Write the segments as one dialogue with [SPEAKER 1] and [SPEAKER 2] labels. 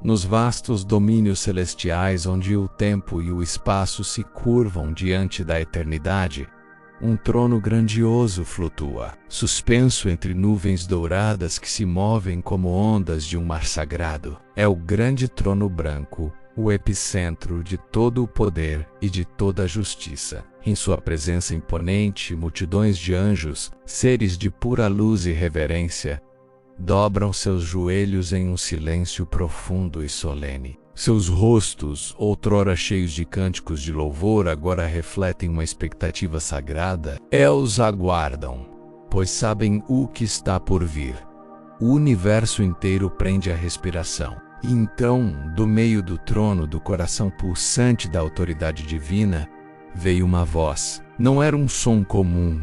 [SPEAKER 1] Nos vastos domínios celestiais onde o tempo e o espaço se curvam diante da eternidade, um trono grandioso flutua, suspenso entre nuvens douradas que se movem como ondas de um mar sagrado. É o grande trono branco, o epicentro de todo o poder e de toda a justiça. Em sua presença imponente, multidões de anjos, seres de pura luz e reverência, dobram seus joelhos em um silêncio profundo e solene. Seus rostos, outrora cheios de cânticos de louvor, agora refletem uma expectativa sagrada. Os aguardam, pois sabem o que está por vir. O universo inteiro prende a respiração. E então, do meio do trono, do coração pulsante da autoridade divina, veio uma voz. Não era um som comum,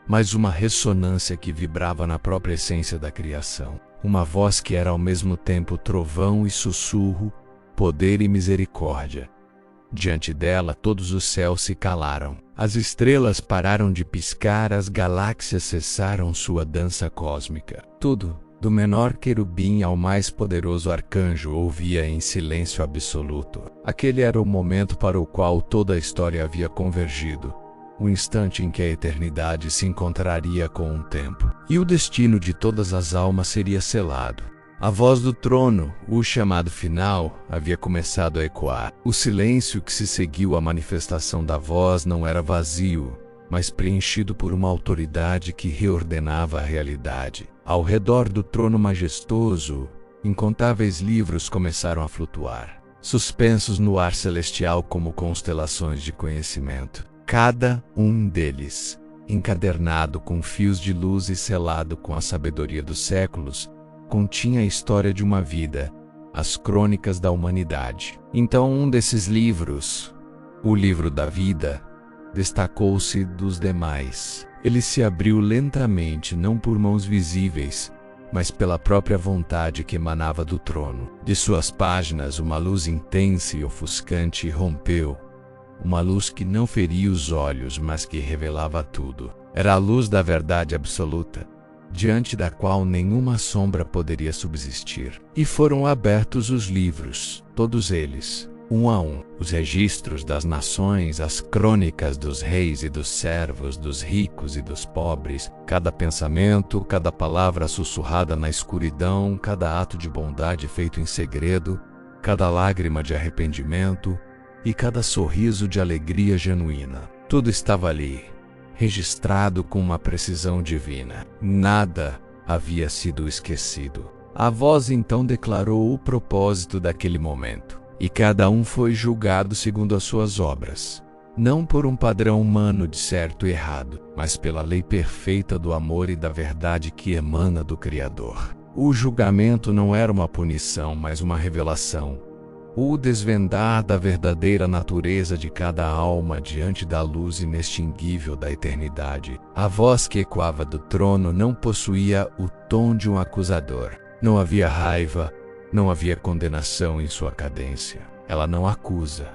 [SPEAKER 1] mas uma ressonância que vibrava na própria essência da criação. Uma voz que era ao mesmo tempo trovão e sussurro, poder e misericórdia. Diante dela, todos os céus se calaram. As estrelas pararam de piscar, as galáxias cessaram sua dança cósmica. Tudo, do menor querubim ao mais poderoso arcanjo, ouvia em silêncio absoluto. Aquele era o momento para o qual toda a história havia convergido. O instante em que a eternidade se encontraria com o tempo. E o destino de todas as almas seria selado. A voz do trono, o chamado final, havia começado a ecoar. O silêncio que se seguiu à manifestação da voz não era vazio, mas preenchido por uma autoridade que reordenava a realidade. Ao redor do trono majestoso, incontáveis livros começaram a flutuar, suspensos no ar celestial como constelações de conhecimento. Cada um deles, encadernado com fios de luz e selado com a sabedoria dos séculos, continha a história de uma vida, as crônicas da humanidade. Então um desses livros, o livro da vida, destacou-se dos demais. Ele se abriu lentamente, não por mãos visíveis, mas pela própria vontade que emanava do trono. De suas páginas, uma luz intensa e ofuscante rompeu. Uma luz que não feria os olhos, mas que revelava tudo. Era a luz da verdade absoluta, diante da qual nenhuma sombra poderia subsistir. E foram abertos os livros, todos eles, um a um, os registros das nações, as crônicas dos reis e dos servos, dos ricos e dos pobres, cada pensamento, cada palavra sussurrada na escuridão, cada ato de bondade feito em segredo, cada lágrima de arrependimento e cada sorriso de alegria genuína. Tudo estava ali, registrado com uma precisão divina. Nada havia sido esquecido. A voz então declarou o propósito daquele momento. E cada um foi julgado segundo as suas obras. Não por um padrão humano de certo e errado, mas pela lei perfeita do amor e da verdade que emana do Criador. O julgamento não era uma punição, mas uma revelação. O desvendar da verdadeira natureza de cada alma diante da luz inextinguível da eternidade. A voz que ecoava do trono não possuía o tom de um acusador. Não havia raiva, não havia condenação em sua cadência. Ela não acusa,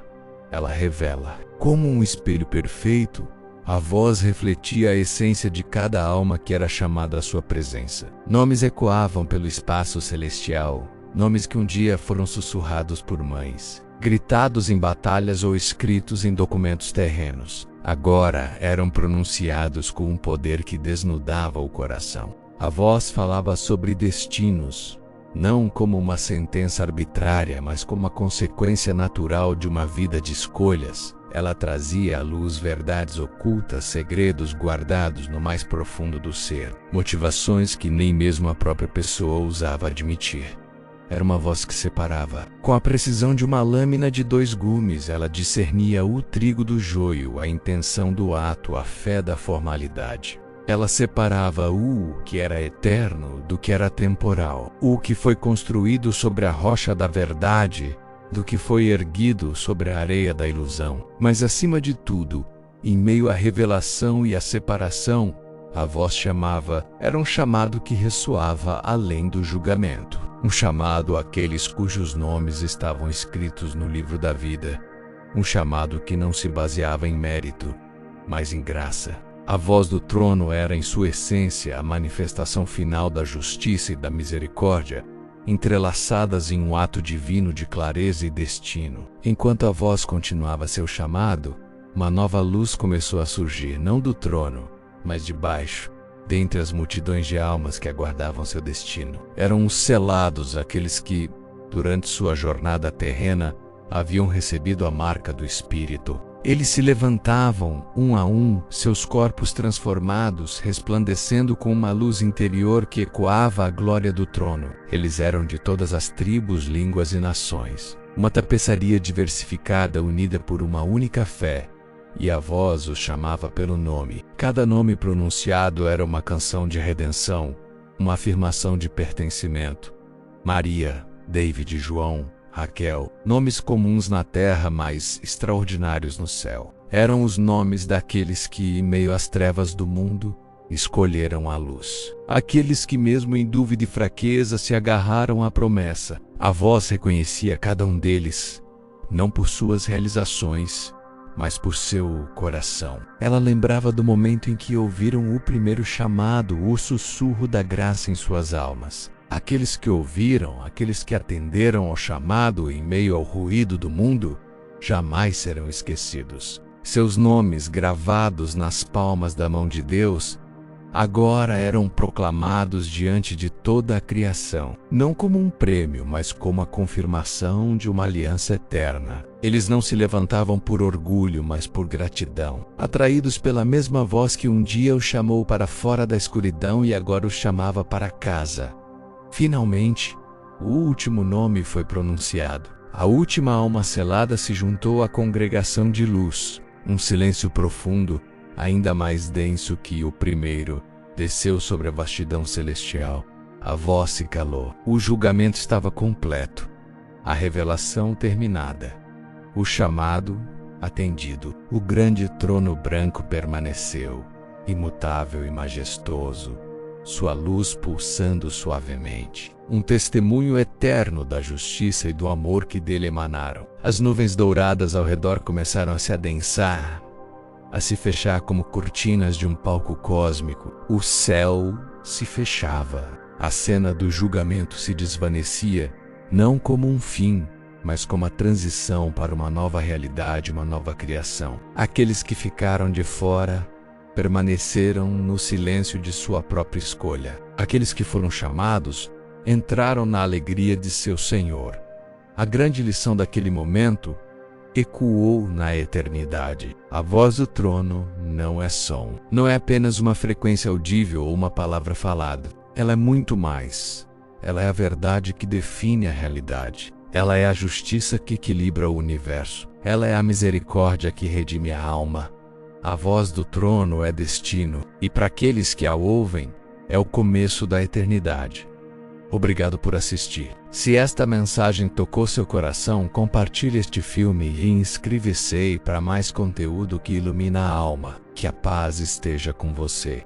[SPEAKER 1] ela revela. Como um espelho perfeito, a voz refletia a essência de cada alma que era chamada à sua presença. Nomes ecoavam pelo espaço celestial, nomes que um dia foram sussurrados por mães, gritados em batalhas ou escritos em documentos terrenos. Agora eram pronunciados com um poder que desnudava o coração. A voz falava sobre destinos, não como uma sentença arbitrária, mas como a consequência natural de uma vida de escolhas. Ela trazia à luz verdades ocultas, segredos guardados no mais profundo do ser, motivações que nem mesmo a própria pessoa ousava admitir. Era uma voz que separava. Com a precisão de uma lâmina de 2 gumes, ela discernia o trigo do joio, a intenção do ato, a fé da formalidade. Ela separava o que era eterno do que era temporal, o que foi construído sobre a rocha da verdade do que foi erguido sobre a areia da ilusão. Mas acima de tudo, em meio à revelação e à separação, a voz chamava. Era um chamado que ressoava além do julgamento. Um chamado àqueles cujos nomes estavam escritos no livro da vida. Um chamado que não se baseava em mérito, mas em graça. A voz do trono era, em sua essência, a manifestação final da justiça e da misericórdia, entrelaçadas em um ato divino de clareza e destino. Enquanto a voz continuava seu chamado, uma nova luz começou a surgir, não do trono, mas de baixo, dentre as multidões de almas que aguardavam seu destino. Eram os selados, aqueles que, durante sua jornada terrena, haviam recebido a marca do Espírito. Eles se levantavam, um a um, seus corpos transformados, resplandecendo com uma luz interior que ecoava a glória do trono. Eles eram de todas as tribos, línguas e nações. Uma tapeçaria diversificada unida por uma única fé, e a voz os chamava pelo nome. Cada nome pronunciado era uma canção de redenção, uma afirmação de pertencimento. Maria, David, João, Raquel, nomes comuns na terra, mas extraordinários no céu. Eram os nomes daqueles que, em meio às trevas do mundo, escolheram a luz. Aqueles que, mesmo em dúvida e fraqueza, se agarraram à promessa. A voz reconhecia cada um deles, não por suas realizações, mas por seu coração. Ela lembrava do momento em que ouviram o primeiro chamado, o sussurro da graça em suas almas. Aqueles que ouviram, aqueles que atenderam ao chamado em meio ao ruído do mundo, jamais serão esquecidos. Seus nomes, gravados nas palmas da mão de Deus, agora eram proclamados diante de toda a criação, não como um prêmio, mas como a confirmação de uma aliança eterna. Eles não se levantavam por orgulho, mas por gratidão, atraídos pela mesma voz que um dia os chamou para fora da escuridão e agora os chamava para casa. Finalmente, o último nome foi pronunciado. A última alma selada se juntou à congregação de luz. Um silêncio profundo, ainda mais denso que o primeiro, desceu sobre a vastidão celestial. A voz se calou. O julgamento estava completo. A revelação terminada. O chamado atendido. O grande trono branco permaneceu, imutável e majestoso, sua luz pulsando suavemente. Um testemunho eterno da justiça e do amor que dele emanaram. As nuvens douradas ao redor começaram a se adensar, a se fechar como cortinas de um palco cósmico. O céu se fechava. A cena do julgamento se desvanecia, não como um fim, mas como a transição para uma nova realidade, uma nova criação. Aqueles que ficaram de fora permaneceram no silêncio de sua própria escolha. Aqueles que foram chamados entraram na alegria de seu Senhor. A grande lição daquele momento ecoou na eternidade. A voz do trono não é som. Não é apenas uma frequência audível ou uma palavra falada. Ela é muito mais. Ela é a verdade que define a realidade. Ela é a justiça que equilibra o universo. Ela é a misericórdia que redime a alma. A voz do trono é destino, e para aqueles que a ouvem, é o começo da eternidade. Obrigado por assistir. Se esta mensagem tocou seu coração, compartilhe este filme e inscreva-se para mais conteúdo que ilumina a alma. Que a paz esteja com você.